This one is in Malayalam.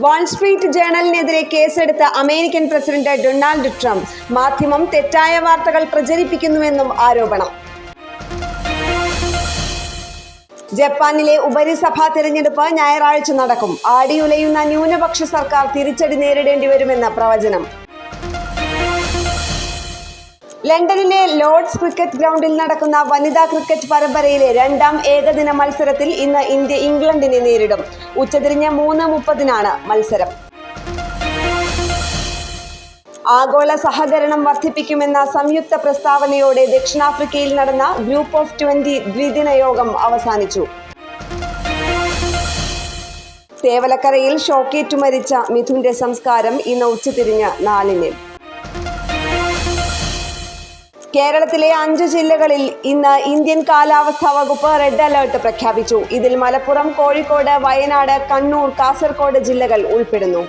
വാൾസ്ട്രീറ്റ് ജേണലിനെതിരെ കേസെടുത്ത അമേരിക്കൻ പ്രസിഡന്റ് ഡൊണാൾഡ് ട്രംപ്. മാധ്യമം തെറ്റായ വാർത്തകൾ പ്രചരിപ്പിക്കുന്നുവെന്നും ആരോപണം. ജപ്പാനിലെ ഉപരിസഭാ തെരഞ്ഞെടുപ്പ് ഞായറാഴ്ച നടക്കും. ആടിയുലയുന്ന ന്യൂനപക്ഷ സർക്കാർ തിരിച്ചടി നേരിടേണ്ടി വരുമെന്ന പ്രവചനം. ലണ്ടനിലെ ലോർഡ്സ് ക്രിക്കറ്റ് ഗ്രൗണ്ടിൽ നടക്കുന്ന വനിതാ ക്രിക്കറ്റ് പരമ്പരയിലെ രണ്ടാം ഏകദിന മത്സരത്തിൽ ഇന്ന് ഇന്ത്യ ഇംഗ്ലണ്ടിനെ നേരിടും. ഉച്ചതിരിഞ്ഞ് 3:30 മത്സരം. ആഗോള സഹകരണം വർദ്ധിപ്പിക്കുമെന്ന സംയുക്ത പ്രസ്താവനയോടെ ദക്ഷിണാഫ്രിക്കയിൽ നടന്ന ഗ്രൂപ്പ് ഓഫ് 20 ദ്വിദിന യോഗം അവസാനിച്ചു. തേവലക്കരയിൽ ഷോക്കേറ്റു മരിച്ച മിഥുന്റെ സംസ്കാരം ഇന്ന് ഉച്ചതിരിഞ്ഞ് 4-ന്. കേരളത്തിലെ 5 ജില്ലകളിൽ ഇന്ന് ഇന്ത്യൻ കാലാവസ്ഥാ വകുപ്പ് റെഡ് അലേർട്ട് പ്രഖ്യാപിച്ചു. ഇതിൽ മലപ്പുറം, കോഴിക്കോട്, വയനാട്, കണ്ണൂർ, കാസർഗോഡ് ജില്ലകൾ ഉൾപ്പെടുന്നു.